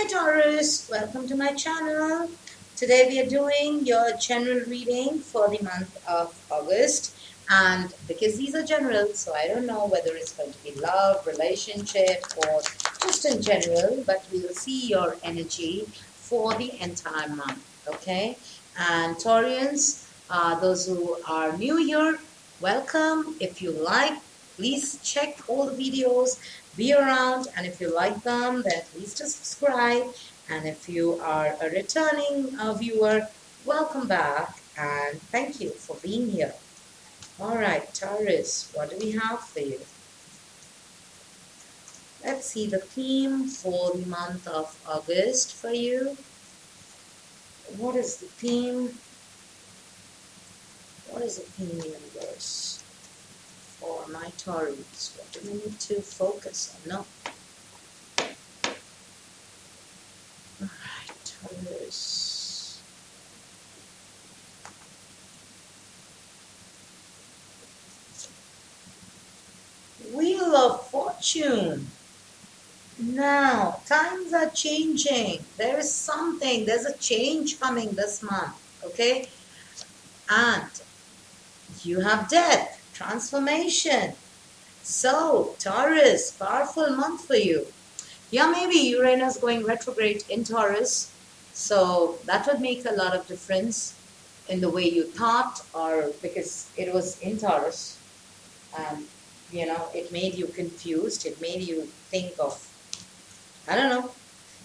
Hi Taurus, welcome to my channel. Today we are doing your general reading for the month of August, and because these are general, so I don't know whether it's going to be love, relationship, or just in general, but we will see your energy for the entire month, okay? And Taurians, those who are new here, welcome. If you like, please check all the videos, be around, and if you like them, then please just subscribe. And if you are a returning viewer, welcome back and thank you for being here. All right, Taurus, what do we have for you? Let's see the theme for the month of August for you. What is the theme? What is the theme, universe, for my Taurus? What do we need to focus on? No. Alright, Taurus. Wheel of Fortune. Now, times are changing. There is something, there's a change coming this month, okay? And you have death, transformation. So, Taurus, powerful month for you. Yeah, maybe Uranus going retrograde in Taurus, so that would make a lot of difference in the way you thought, or because it was in Taurus, and it made you confused. It made you think of, I don't know,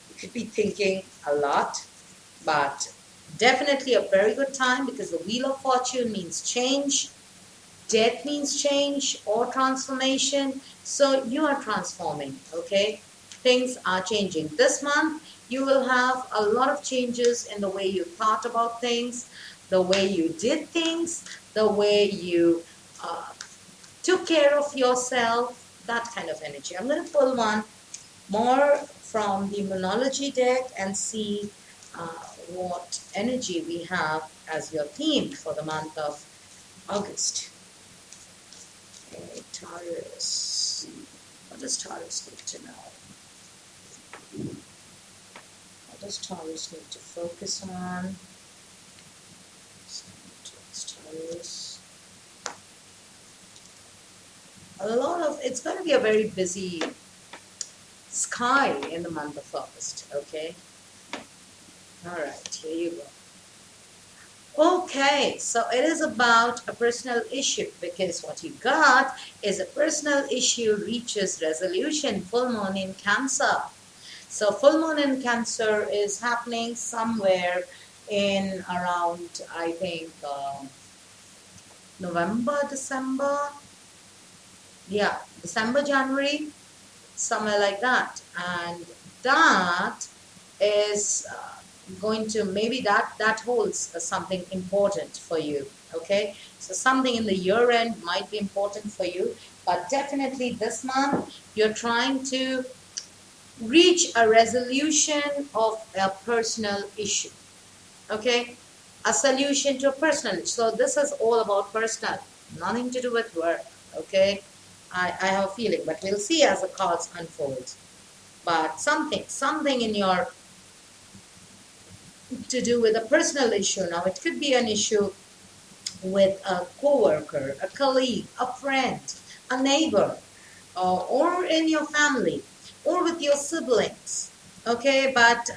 you could be thinking a lot, but definitely a very good time because the Wheel of Fortune means change. Death means change or transformation. So you are transforming, okay? Things are changing. This month, you will have a lot of changes in the way you thought about things, the way you did things, the way you took care of yourself, that kind of energy. I'm going to pull one more from the Monology deck and see what energy we have as your theme for the month of August. Okay, Taurus. What does Taurus need to know? What does Taurus need to focus on? Taurus. It's going to be a very busy sky in the month of August, okay? All right, here you go. Okay, so it is about a personal issue because what you got is a personal issue reaches resolution, full moon in Cancer. So full moon in Cancer is happening somewhere in around, I think, November, December. Yeah, December, January, somewhere like that. And that is going to, maybe that holds something important for you, okay? So something in the year end might be important for you, but definitely this month you're trying to reach a resolution of a personal issue, okay? A solution to a personal issue. So this is all about personal, nothing to do with work, okay? I have a feeling, but we'll see as the cards unfold. But something in your to do with a personal issue. Now it could be an issue with a co-worker, a colleague, a friend, a neighbor, or in your family, or with your siblings. Okay, but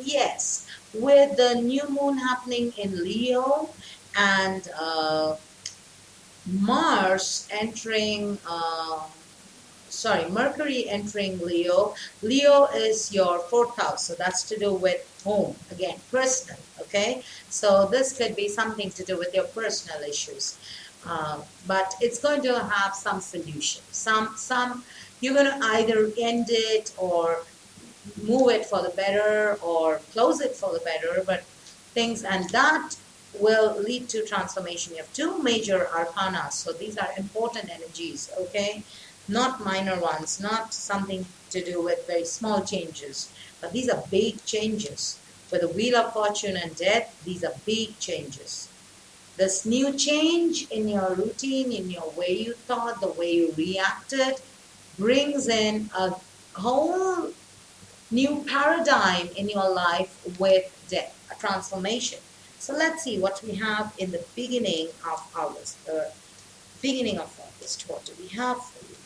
yes, with the new moon happening in Leo and Mercury entering Leo. Leo is your fourth house, so that's to do with home, again, personal, okay? So this could be something to do with your personal issues. But it's going to have some solution. You're going to either end it or move it for the better or close it for the better, but things, and that will lead to transformation. You have two major arcana, so these are important energies, okay? Not minor ones, not something to do with very small changes, but these are big changes. With the Wheel of Fortune and Death, these are big changes. This new change in your routine, in your way you thought, the way you reacted, brings in a whole new paradigm in your life with death, a transformation. So let's see what we have in the beginning of August. The beginning of August, what do we have for you?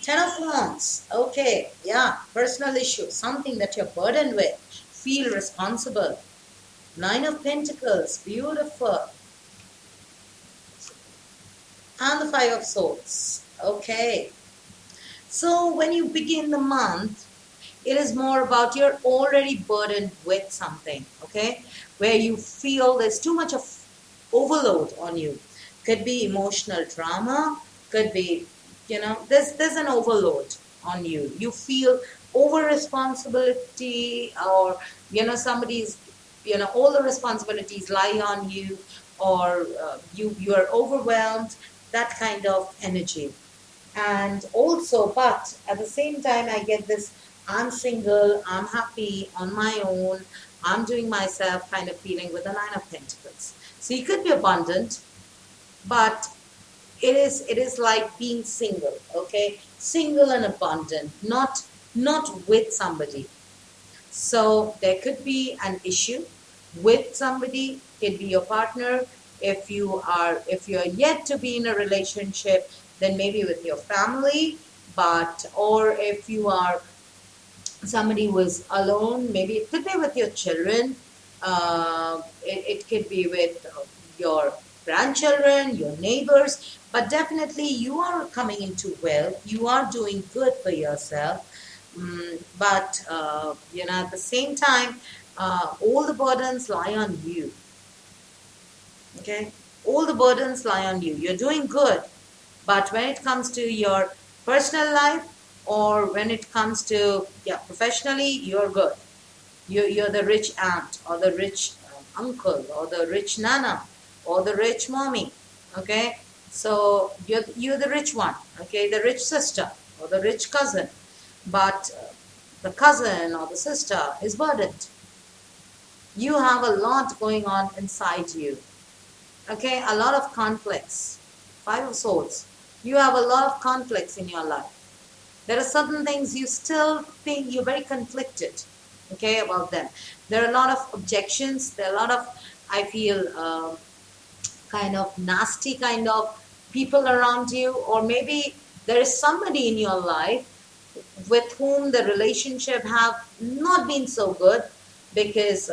Ten of Wands. Okay, yeah, personal issue, something that you're burdened with. Feel responsible. Nine of Pentacles, beautiful. And the Five of Swords. Okay. So when you begin the month, it is more about you're already burdened with something, okay? Where you feel there's too much of overload on you. Could be emotional trauma, could be, there's an overload on you. You feel over responsibility, or, somebody's, all the responsibilities lie on you, or you are overwhelmed, that kind of energy. And also, but at the same time, I get this, I'm single, I'm happy on my own, I'm doing myself kind of feeling with the Nine of Pentacles. So you could be abundant, but it is like being single, okay? Single and abundant, not with somebody. So there could be an issue with somebody, could be your partner. If you're yet to be in a relationship, then maybe with your family, or if you are somebody who is alone, maybe it could be with your children. It could be with your grandchildren, your neighbors, but definitely you are coming into wealth. You are doing good for yourself. But at the same time, all the burdens lie on you. Okay, all the burdens lie on you. You're doing good, but when it comes to your personal life, or when it comes to professionally, you're good. You're the rich aunt, or the rich uncle, or the rich nana, or the rich mommy. Okay, so you're the rich one. Okay, the rich sister or the rich cousin, but the cousin or the sister is burdened. You have a lot going on inside you. Okay, a lot of conflicts. Five of Swords. You have a lot of conflicts in your life. There are certain things you still think you're very conflicted, okay, about them. There are a lot of objections. There are a lot of, I feel, kind of nasty kind of people around you, or maybe there is somebody in your life with whom the relationship have not been so good, because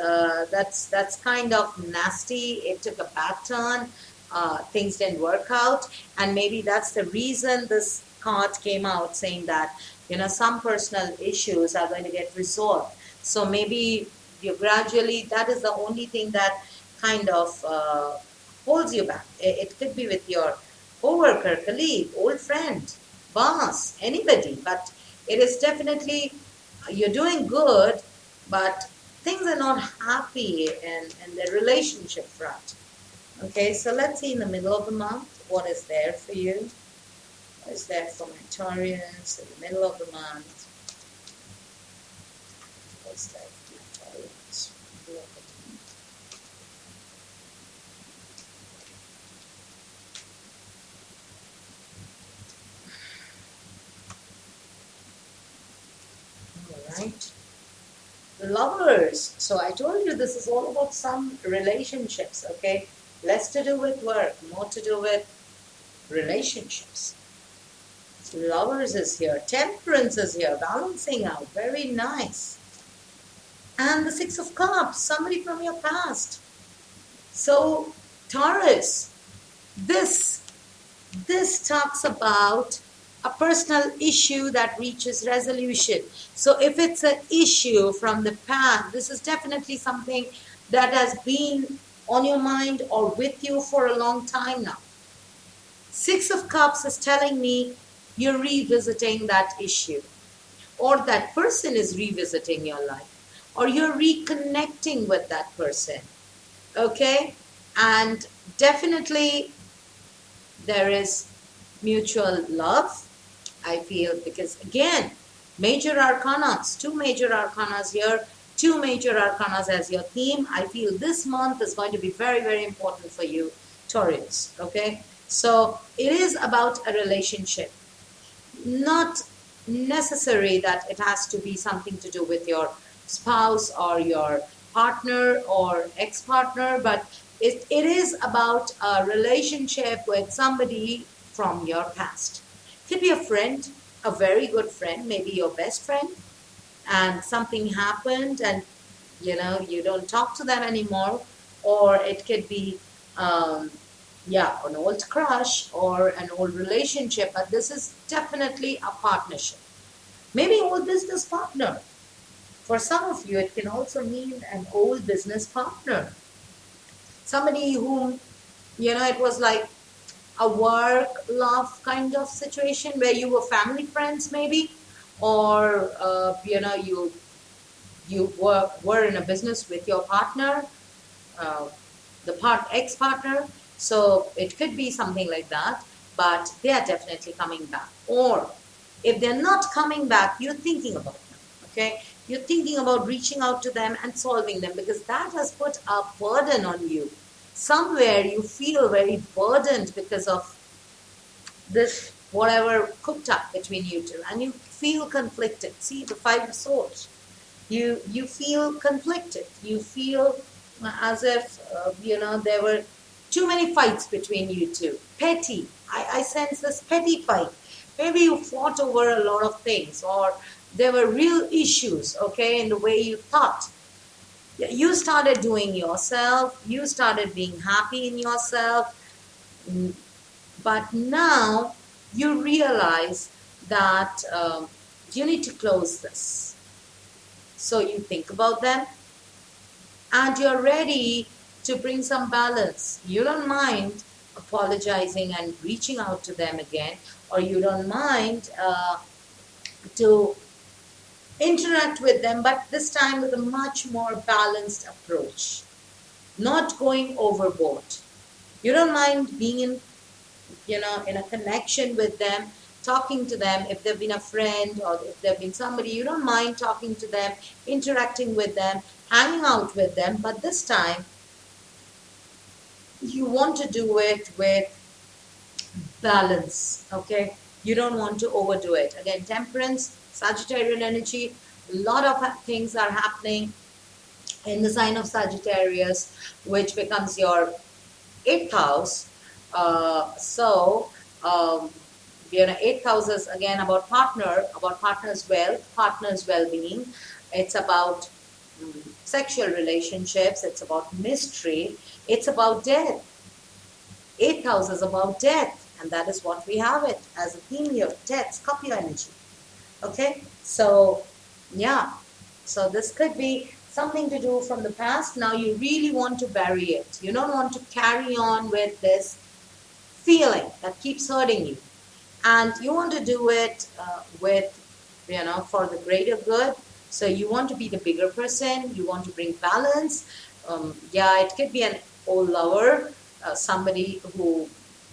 that's kind of nasty. It took a bad turn. Things didn't work out, and maybe that's the reason this card came out, saying that some personal issues are going to get resolved. So maybe you gradually, that is the only thing that kind of holds you back. It could be with your coworker, colleague, old friend, boss, anybody, but it is definitely, you're doing good, but things are not happy in the relationship front. Okay, so let's see in the middle of the month, what is there for you? What is there for my Taurians in the middle of the month? What's there for my Taurians? Middle of the month. All right. Lovers. So I told you this is all about some relationships, okay? Less to do with work, more to do with relationships. Lovers is here. Temperance is here. Balancing out. Very nice. And the Six of Cups. Somebody from your past. So Taurus, this talks about a personal issue that reaches resolution. So if it's an issue from the past, this is definitely something that has been on your mind or with you for a long time now. Six of Cups is telling me you're revisiting that issue, or that person is revisiting your life, or you're reconnecting with that person. Okay? And definitely there is mutual love, I feel, because again, major arcanas, two major arcanas here, two major arcanas as your theme. I feel this month is going to be very, very important for you, Taurus. Okay? So it is about a relationship. Not necessary that it has to be something to do with your spouse or your partner or ex-partner, but it is about a relationship with somebody from your past. Could be a friend, a very good friend, maybe your best friend, and something happened and you don't talk to them anymore. Or it could be yeah, an old crush or an old relationship, but this is definitely a partnership. Maybe old business partner. For some of you it can also mean an old business partner, somebody whom it was like a work love kind of situation where you were family friends maybe, or you were in a business with your partner, uh, the ex-partner. So it could be something like that, but they are definitely coming back. Or if they're not coming back, you're thinking about them, okay? You're thinking about reaching out to them and solving them, because that has put a burden on you. Somewhere you feel very burdened because of this whatever cooked up between you two, and you feel conflicted. See the Five of Swords. You feel conflicted. You feel as if there were too many fights between you two. Petty. I sense this petty fight. Maybe you fought over a lot of things, or there were real issues, okay, in the way you thought. You started doing yourself. You started being happy in yourself. But now you realize that you need to close this. So you think about them and you're ready to bring some balance. You don't mind apologizing and reaching out to them again, or you don't mind to interact with them, but this time with a much more balanced approach, not going overboard. You don't mind being in a connection with them, talking to them. If they've been a friend or if they've been somebody, you don't mind talking to them, interacting with them, hanging out with them, but this time you want to do it with balance, okay? You don't want to overdo it. Again, temperance, Sagittarian energy, a lot of things are happening in the sign of Sagittarius, which becomes your eighth house. So, eighth house is again about partner's wealth, partner's well-being. It's about sexual relationships. It's about mystery. It's about death. Eighth house is about death, and that is what we have it as a theme here. Death, Scorpio energy. Okay, so yeah, so this could be something to do from the past. Now you really want to bury it. You don't want to carry on with this feeling that keeps hurting you, and you want to do it with for the greater good. So you want to be the bigger person. You want to bring balance. Yeah, it could be an old lover, somebody who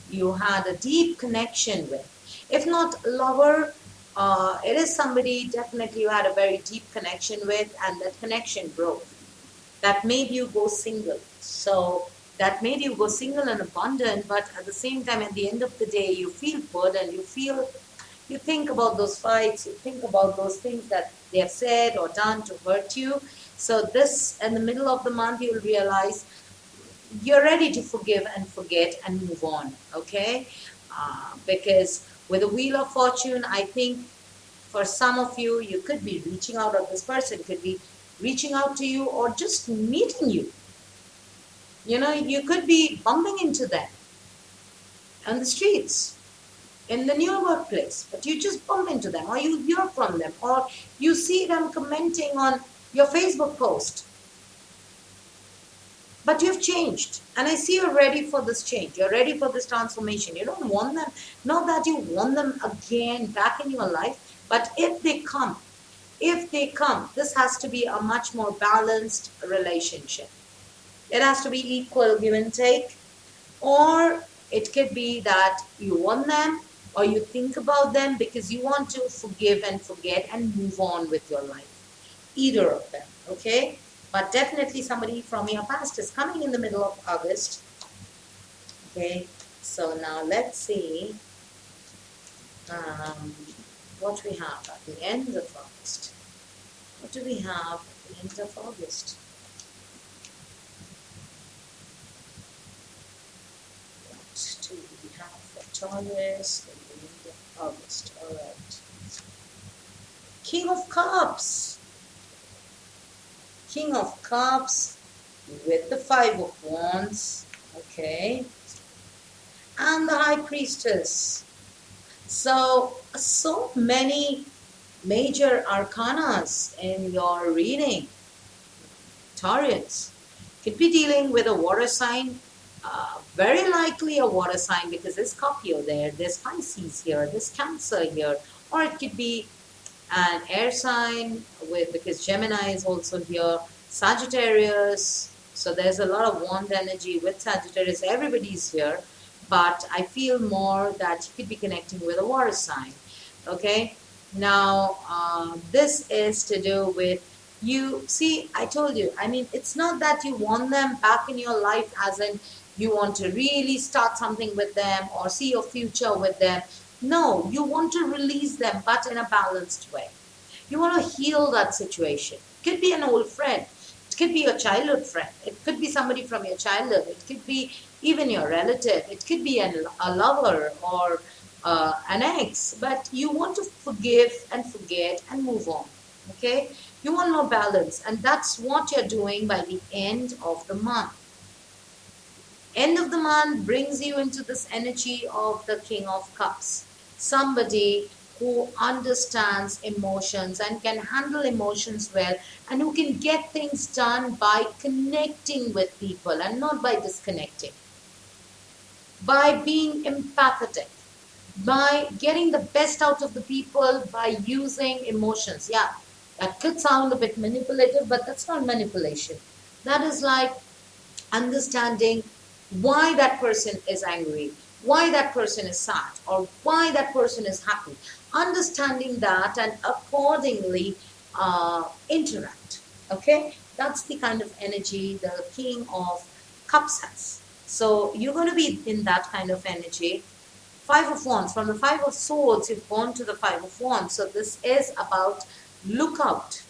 you had a deep connection with. If not lover, it is somebody definitely you had a very deep connection with, and that connection broke. That made you go single. So that made you go single and abundant, but at the same time, at the end of the day, you feel burdened. You think about those fights, you think about those things that they have said or done to hurt you. So this, in the middle of the month, you'll realize you're ready to forgive and forget and move on, okay? Because with the Wheel of Fortune, I think for some of you, you could be reaching out, or this person could be reaching out to you, or just meeting you. You could be bumping into them on the streets, in the new workplace, but you just bump into them, or you hear from them, or you see them commenting on your Facebook post. But you've changed, and I see you're ready for this change. You're ready for this transformation. You don't want them, not that you want them again back in your life, but if they come, this has to be a much more balanced relationship. It has to be equal give and take, or it could be that you want them, or you think about them because you want to forgive and forget and move on with your life. Either of them, okay? But definitely somebody from your past is coming in the middle of August. Okay, so now let's see Um, what we have at the end of August? What do we have at the end of August? What do we have for Taurus at the end of August? All right. King of Cups. King of Cups with the Five of Wands. Okay. And the High Priestess. So many major arcanas in your reading. Taurus could be dealing with a water sign, very likely a water sign because there's Scorpio there, there's Pisces here, there's Cancer here, or it could be an air sign with because Gemini is also here, Sagittarius. So there's a lot of wand energy with Sagittarius. Everybody's here, but I feel more that you could be connecting with a water sign. Okay, now this is to do with you. See, I told you, I mean, it's not that you want them back in your life as in you want to really start something with them or see your future with them. No, you want to release them, but in a balanced way. You want to heal that situation. It could be an old friend. It could be your childhood friend. It could be somebody from your childhood. It could be even your relative. It could be a lover or an ex. But you want to forgive and forget and move on. Okay? You want more balance. And that's what you're doing by the end of the month. End of the month brings you into this energy of the King of Cups. Somebody who understands emotions and can handle emotions well and who can get things done by connecting with people and not by disconnecting. By being empathetic. By getting the best out of the people by using emotions. Yeah, that could sound a bit manipulative, but that's not manipulation. That is like understanding why that person is angry, why that person is sad, or why that person is happy. Understanding that and accordingly interact. Okay, that's the kind of energy the King of Cups has. So you're going to be in that kind of energy. Five of Wands. From the Five of Swords, you've gone to the Five of Wands. So this is about look out.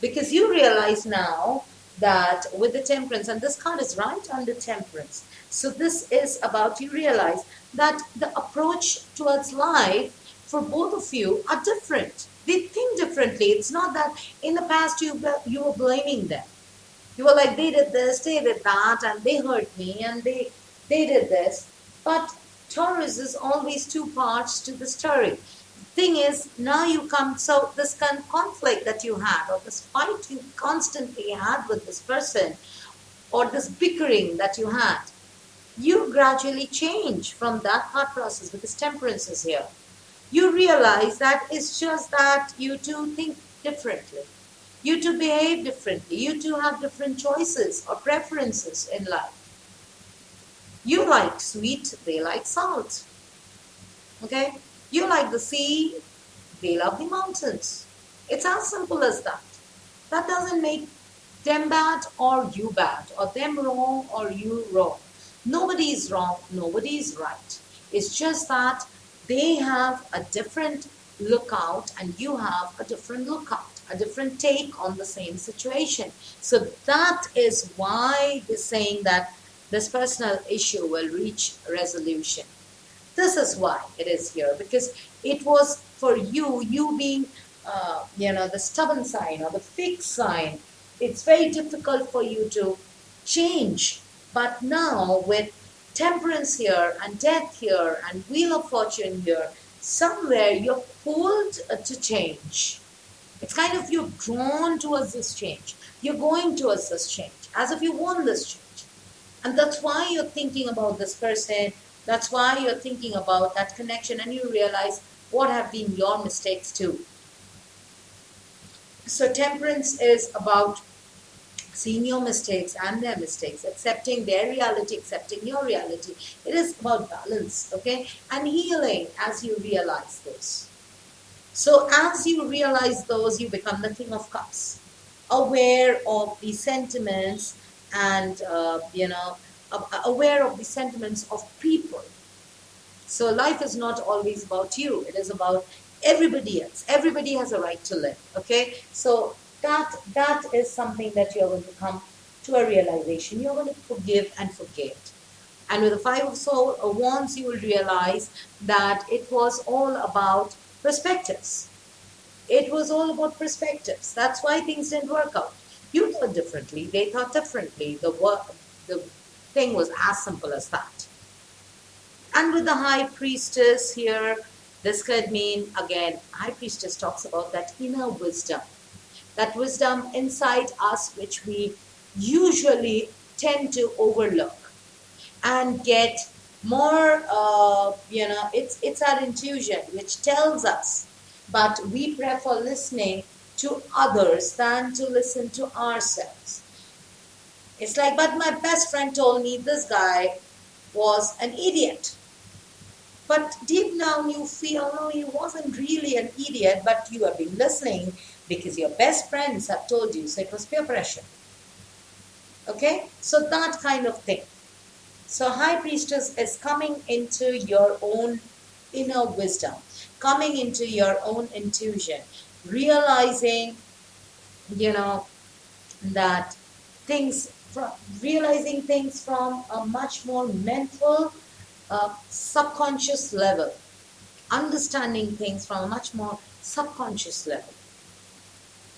Because you realize now that with the Temperance, and this card is right under Temperance. So this is about you realize that the approach towards life for both of you are different. They think differently. It's not that in the past you were blaming them. You were like, they did this, they did that, and they hurt me, and they did this. But Taurus is always two parts to the story. Thing is, now you come, so this kind of conflict that you had, or this fight you constantly had with this person, or this bickering that you had, you gradually change from that thought process because Temperance is here. You realize that it's just that you two think differently. You two behave differently. You two have different choices or preferences in life. You like sweet, they like salt. Okay? You like the sea, they love the mountains. It's as simple as that. That doesn't make them bad or you bad, or them wrong or you wrong. Nobody is wrong, nobody is right. It's just that they have a different lookout and you have a different lookout, a different take on the same situation. So that is why they're saying that this personal issue will reach resolution. This is why it is here, because it was for you being, the stubborn sign or the fixed sign. It's very difficult for you to change. But now with Temperance here and Death here and Wheel of Fortune here, somewhere you're pulled to change. It's kind of you're drawn towards this change. You're going towards this change, as if you want this change. And that's why you're thinking about this person. That's why you're thinking about that connection, and you realize what have been your mistakes too. So Temperance is about seeing your mistakes and their mistakes, accepting their reality, accepting your reality. It is about balance, okay? And healing as you realize this. So as you realize those, you become the King of Cups, aware of the sentiments and, aware of the sentiments of people. So life is not always about you. It is about everybody else. Everybody has a right to live. Okay? So that is something that you're going to come to a realization. You're going to forgive and forget. And with the Five of Wands, you will realize that it was all about perspectives. It was all about perspectives. That's why things didn't work out. You thought differently. They thought differently. The thing was as simple as that. And with the High Priestess here, this could mean, again, High Priestess talks about that inner wisdom. That wisdom inside us, which we usually tend to overlook and get more, it's our intuition which tells us, but we prefer listening to others than to listen to ourselves. It's like, but my best friend told me this guy was an idiot. But deep down you feel, no, he wasn't really an idiot, but you have been listening because your best friends have told you, so it was peer pressure. Okay? So that kind of thing. So High Priestess is coming into your own inner wisdom, coming into your own intuition, realizing, that realizing things from a much more mental, subconscious level, understanding things from a much more subconscious level,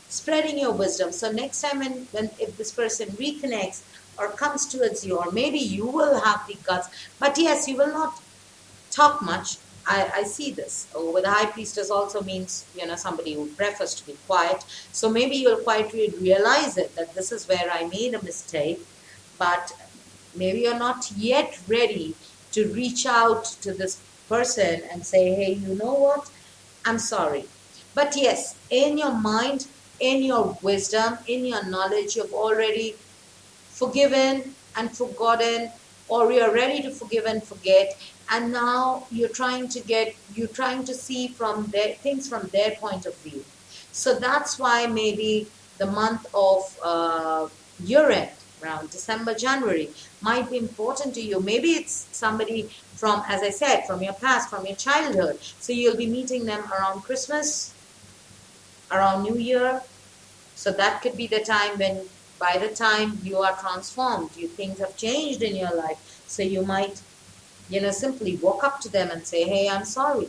spreading your wisdom. So next time when if this person reconnects or comes towards you, or maybe you will have the guts, but yes, you will not talk much. I see this. With the High Priestess also means, somebody who prefers to be quiet. So maybe you'll quietly realize it, that this is where I made a mistake, but maybe you're not yet ready to reach out to this person and say, hey, you know what? I'm sorry. But yes, in your mind, in your wisdom, in your knowledge, you've already forgiven and forgotten, or you're ready to forgive and forget, and now you're trying to see from their things from their point of view. So that's why maybe the month of year end, around December, January, might be important to you. Maybe it's somebody from, as I said, from your past, from your childhood. So you'll be meeting them around Christmas, around New Year. So that could be the time when, by the time you are transformed, things have changed in your life. So you might, simply walk up to them and say, hey, I'm sorry.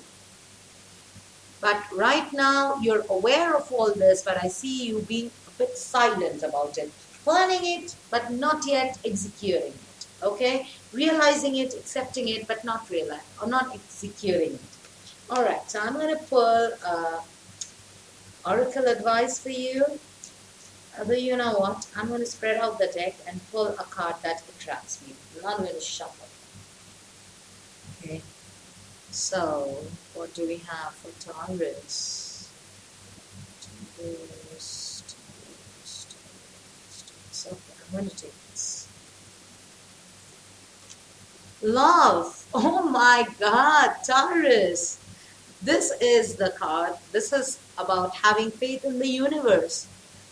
But right now you're aware of all this, but I see you being a bit silent about it. Planning it, but not yet executing it. Okay? Realizing it, accepting it, but not executing it. Alright, so I'm going to pull oracle advice for you. Although, you know what? I'm going to spread out the deck and pull a card that attracts me. I'm not going to shuffle. Okay. So, what do we have for Taurus? So, I'm going to take this. Love. Oh my God, Taurus. This is the card. This is about having faith in the universe.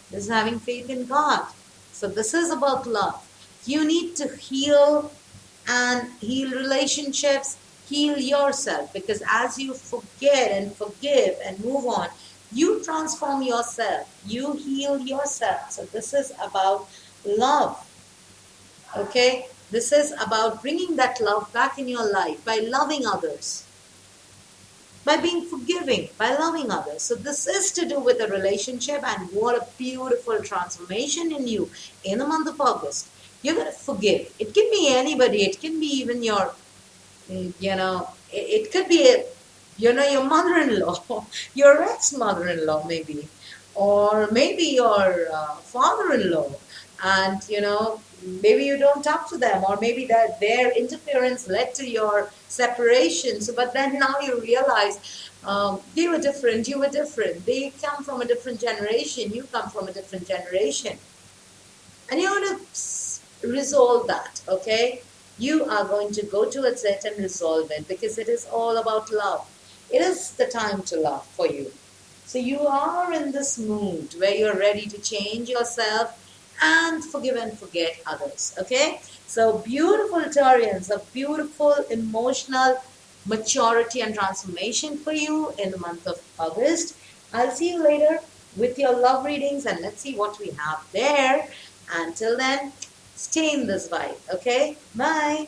This is having faith in God. So this is about love. You need to heal and heal relationships, heal yourself, because as you forget and forgive and move on, you transform yourself, you heal yourself. So this is about love. Okay? This is about bringing that love back in your life by loving others, by being forgiving, by loving others. So this is to do with a relationship, and what a beautiful transformation in you in the month of August. You're going to forgive. It can be anybody. It can be even your, it could be, your mother-in-law, your ex-mother-in-law maybe, or maybe your father-in-law. And, maybe you don't talk to them, or maybe that their interference led to your separation. So, but then now you realize they were different, you were different. They come from a different generation, you come from a different generation. And you're going to resolve that, okay? You are going to go towards it and resolve it, because it is all about love. It is the time to love for you. So you are in this mood where you're ready to change yourself and forgive and forget others. Okay? So beautiful Taurians, a beautiful emotional maturity and transformation for you in the month of August. I'll see you later with your love readings and let's see what we have there. Until then, stay in this vibe. Okay? Bye.